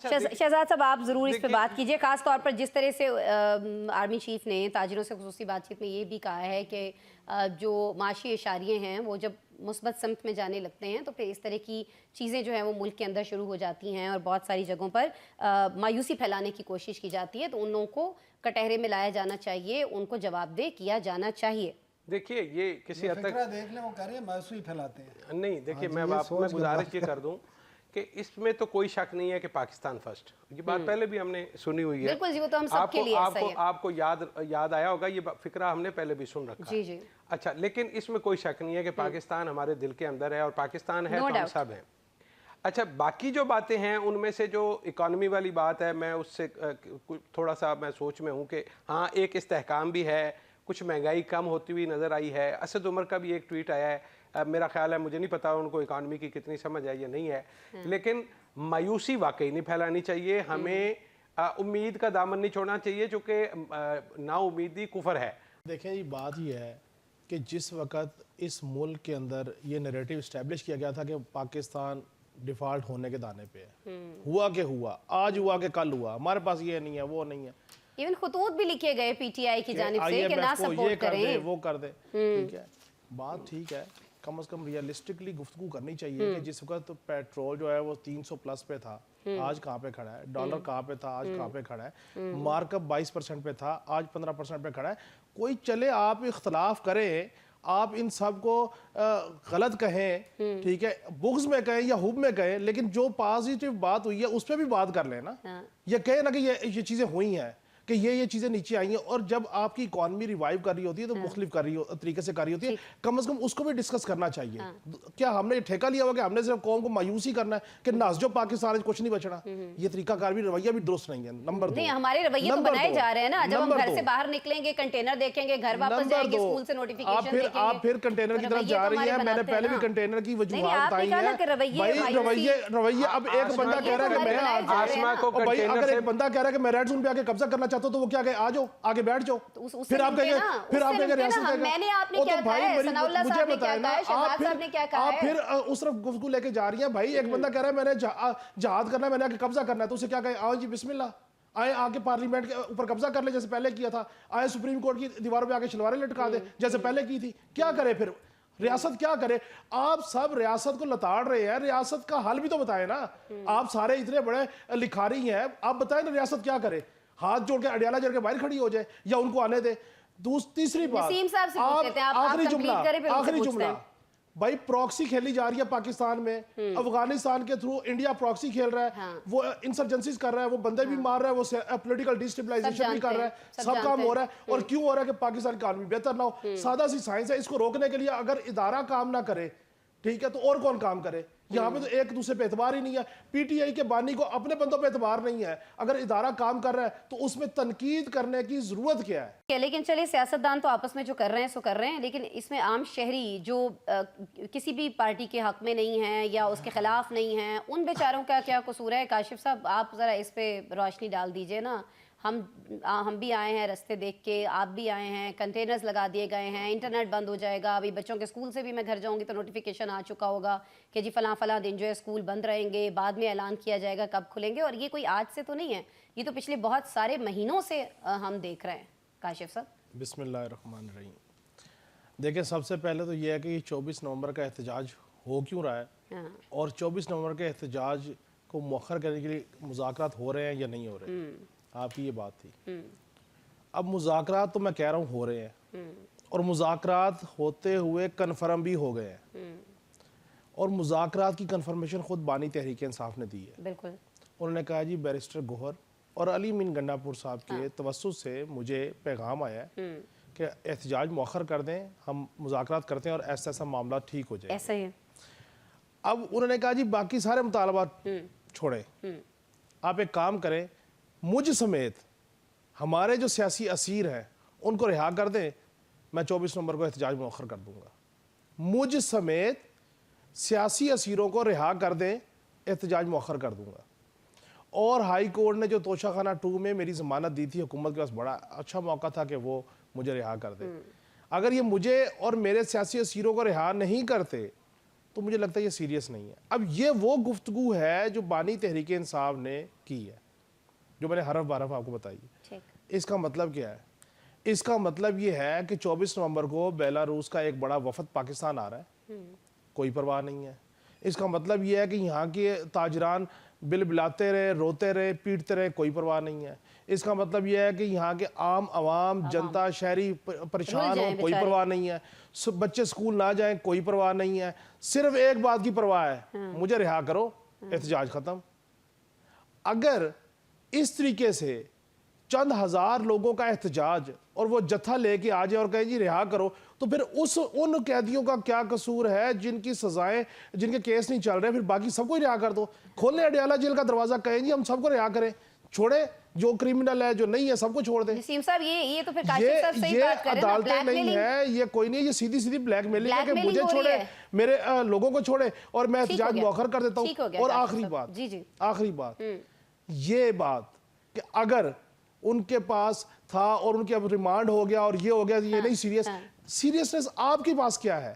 शहजाद साहब आप ज़रूर इस पे बात कीजिए, खास तौर पर जिस तरह से आर्मी चीफ ने ताजिरों से खुसूसी बातचीत में ये भी कहा है कि जो माशी इशारिये हैं वो जब मुस्बत समत में जाने लगते हैं तो फिर इस तरह की चीज़ें जो हैं वो मुल्क के अंदर शुरू हो जाती हैं और बहुत सारी जगहों पर मायूसी फैलाने की कोशिश की जाती है। तो उन लोगों को कटहरे में लाया जाना चाहिए, उनको जवाबदेह किया जाना चाहिए। देखिए ये किसी हद तक देख लें वो कह रहे हैं मायूसी फैलाते हैं। नहीं, देखिए मैं आपको गुजारिश ये कर दूं कि इसमें तो कोई शक नहीं है कि पाकिस्तान फर्स्ट, ये बात पहले भी हमने सुनी हुई है। बिल्कुल जी, वो तो हम सबके लिए ऐसा ही है। आपको याद आया होगा, ये फिक्रा हमने पहले भी सुन रखा जी जी। अच्छा, लेकिन इसमें कोई शक नहीं है कि पाकिस्तान हमारे दिल के अंदर है और पाकिस्तान है तो हम सब हैं। अच्छा, बाकी जो बातें हैं उनमें से जो इकॉनमी वाली बात है, मैं उससे थोड़ा सा मैं सोच में हूँ कि हाँ एक इस्तेहकाम भी है, कुछ महंगाई कम होती हुई नज़र आई है। असद उमर का भी एक ट्वीट आया है, मेरा ख्याल है, मुझे नहीं पता उनको इकॉनमी की कितनी समझ है या नहीं है, लेकिन मायूसी वाकई नहीं फैलानी चाहिए। हमें उम्मीद का दामन नहीं छोड़ना चाहिए, चूँकि ना उम्मीदी कुफर है। देखें ये बात ही है कि जिस वक्त इस मुल्क के अंदर ये नैरेटिव इस्टेब्लिश किया गया था कि पाकिस्तान डिफ़ॉल्ट होने के दाने पे है, हुआ कि हुआ, आज हुआ कि कल हुआ, हमारे पास ये नहीं है वो नहीं है, इवन खुतूत भी लिखे गए पीटीआई की जानिब से कि ना सपोर्ट करें, वो कर दे, ठीक है, बात ठीक है, कम से कम रियलिस्टिकली गुफ्तगू करनी चाहिए कि जिस वक्त पेट्रोल जो है वो 300 प्लस पे था, आज कहाँ पे खड़ा है, डॉलर कहाँ पे था, आज कहाँ पे खड़ा है, मार्कअप 22% पे था, आज 15% पे खड़ा है। कोई चले आप इख्तलाफ करें, आप इन सब को गलत कहें, ठीक है, बुग्ज में कहें या हुब में कहें, लेकिन जो पॉजिटिव बात हुई है उस पर भी बात कर लेना। ये कहे ना कि ये चीज़ें हुई हैं, कि ये चीज़ें नीचे आई हैं, और जब आपकी इकॉनमी रिवाइव कर रही होती है तो मुख्तलिफ तरीके से कर रही होती है, कम से कम उसको भी डिस्कस करना चाहिए। क्या हमने ठेका लिया हुआ कि हमने सिर्फ कौम को मायूसी करना है कि नाज जो पाकिस्तान है कुछ नहीं बचना, ये तरीका कार भी रवैया भी दुरुस्त नहीं है। नंबर दो, हमारे रवैये तो बनाए जा रहे हैं ना, जब हम घर से बाहर निकलेंगे कंटेनर देखेंगे, घर वापस जाएंगे, स्कूल से नोटिफिकेशन देखेंगे, आप फिर कंटेनर की तरफ जा रही है। मैंने पहले भी कंटेनर की वजूहात बताई है, रवैये। अब एक बंदा कह रहा है कि मैं अगर एक बंदा कह रहा है कि मैं रेड जोन पे आके कब्जा करना चाहता हूं तो वो क्या कहे, आ जाओ आगे बैठ जाओ, फिर आप कहेंगे मैंने आपने क्या कहा है, सनाउल्लाह साहब ने क्या कहा है, शहजाद साहब ने क्या कहा है, आप फिर उस तरफ गुफ्तगू लेके जा रही हैं। भाई एक बंदा कह रहा है मैंने जहाद करना है, मैंने आके कब्जा करना है, तो उसे क्या कहे, आओ जी बिस्मिल्लाह, आए आके पार्लियामेंट के ऊपर कब्जा कर ले जैसे पहले किया था, आए सुप्रीम कोर्ट की दीवारों पे आके शलवारें लटका दे जैसे पहले की थी। क्या करे फिर रियासत, क्या करे? आप सब रियासत को लताड़ रहे हैं, रियासत का हल भी तो बताए ना। आप सारे इतने बड़े लिखारी हैं, आप बताएं ना रियासत क्या करे, हाथ जोड़ के अडियाला जोड़ के बाहर खड़ी हो जाए या उनको आने दे। तीसरी बात, आखिरी जुमला, भाई प्रॉक्सी खेली जा रही है पाकिस्तान में, अफगानिस्तान के थ्रू इंडिया प्रॉक्सी खेल रहा है, वो इंसर्जेंसीज कर रहा है, वो बंदे भी मार रहा है, वो पॉलिटिकल डिस्टेबलाइजेशन भी कर रहा है, सब काम हो रहा है। और क्यों हो रहा है कि पाकिस्तान की इकॉनमी बेहतर ना हो? सादा सी साइंस है, इसको रोकने के लिए अगर इदारा काम ना करे, ठीक है, तो और कौन काम करे? यहाँ पे तो एक दूसरे पे एतबार ही नहीं है। पीटीआई के बानी को अपने बंदों पे एतबार नहीं है। अगर इदारा काम कर रहा है तो उसमें तनकीद करने की जरूरत क्या है? लेकिन चलिए सियासतदान तो आपस में जो कर रहे हैं सो कर रहे हैं, लेकिन इसमें आम शहरी जो किसी भी पार्टी के हक में नहीं है या उसके खिलाफ नहीं है, उन बेचारों का क्या कसूर है? काशिफ साहब आप ज़रा इस पे रोशनी डाल दीजिए ना। हम भी आए हैं रास्ते देख के, आप भी आए हैं, कंटेनर्स लगा दिए गए हैं, इंटरनेट बंद हो जाएगा, अभी बच्चों के स्कूल से भी मैं घर जाऊंगी तो नोटिफिकेशन आ चुका होगा कि जी फलां दिन जो है स्कूल बंद रहेंगे, बाद में ऐलान किया जाएगा कब खुलेंगे। और ये कोई आज से तो नहीं है, ये तो पिछले बहुत सारे महीनों से हम देख रहे हैं। काशिफ साहब बिस्मिल्लाहिर्रहमानिर्रहीम। देखिए सबसे पहले तो ये है कि 24 नवंबर का एहतजाज हो क्यों रहा है, और 24 नवंबर के एहतजाज को मौखर करने के लिए मुज़ाकरात हो रहे हैं या नहीं हो रहे, आपकी ये बात थी। अब मुज़ाकरात तो मैं कह रहा हूँ हो रहे हैं, और मुज़ाकरात होते हुए कन्फर्म भी हो गए हैं, और मुज़ाकरात की कन्फर्मेशन खुद बानी तहरीक इंसाफ ने दी है। बिल्कुल, उन्होंने कहा जी बैरिस्टर गोहर और अली मीन गंडापुर साहब के तवस्सुत से मुझे पैगाम आया है कि एहतजाज मौखर कर दें, हम मुज़ाकरात करते हैं और ऐसा ऐसा मामला ठीक हो जाए। ऐसा ही है। अब उन्होंने कहा जी बाकी सारे मुतालबात छोड़ें, आप एक काम करें, मुझ समेत हमारे जो सियासी असीर हैं उनको रिहा कर दें, मैं 24 नवंबर को एहतजाज मौखर कर दूंगा। मुझ समेत सियासी असीरों को रिहा कर दें, एहतजाज मौखर कर दूंगा। और हाई कोर्ट ने जो तोशाखाना 2 में मेरी ज़मानत दी थी, हुकूमत के पास बड़ा अच्छा मौका था कि वो मुझे रिहा कर दे। अगर ये मुझे और मेरे सियासी असीरों को रिहा नहीं करते تو مجھے لگتا ہے یہ سیریس نہیں ہے. اب یہ وہ گفتگو ہے جو بانی تحریک انصاف نے کی ہے, جو میں نے حرف بارف آپ کو بتائی ہے. اس کا مطلب کیا ہے؟ اس کا مطلب یہ ہے کہ 24 نومبر کو بیلاروس کا ایک بڑا وفد پاکستان آ رہا ہے, کوئی پرواہ نہیں ہے. اس کا مطلب یہ ہے کہ یہاں کے تاجران بل بلاتے رہے, روتے رہے, پیٹتے رہے, کوئی پرواہ نہیں ہے. اس کا مطلب یہ ہے کہ یہاں کے عام عوام جنتا شہری پریشان ہو, کوئی پرواہ نہیں ہے. بچے سکول نہ جائیں, کوئی پرواہ نہیں ہے. صرف ایک بات کی پرواہ ہے, مجھے رہا کرو, احتجاج ختم. اگر اس طریقے سے چند ہزار لوگوں کا احتجاج اور وہ جتھا لے کے آ جائے اور کہیں جی رہا کرو, تو پھر ان قیدیوں کا کیا قصور ہے جن کی سزائیں, جن کے کیس نہیں چل رہے, پھر باقی سب کو ہی رہا کر دو. کھولیں اڈیالہ جیل کا دروازہ, کہیں جی ہم سب کو رہا کریں, چھوڑیں جو کرمنل ہے, جو نہیں ہے سب کو چھوڑ دیں. نسیم صاحب یہ تو پھر کاشف صاحب صحیح بات کر رہے ہیں نا, عدالتیں نہیں ہے, یہ کوئی نہیں, یہ سیدھی سیدھی بلیک میلنگ ہے کہ مجھے چھوڑے, میرے لوگوں کو چھوڑے اور میں احتجاج مؤخر کر دیتا ہوں. اور آخری بات یہ بات کہ اگر ان کے پاس تھا اور ان کے اب ریمانڈ ہو گیا اور یہ ہو گیا, یہ نہیں سیریسنس آپ کے پاس کیا ہے؟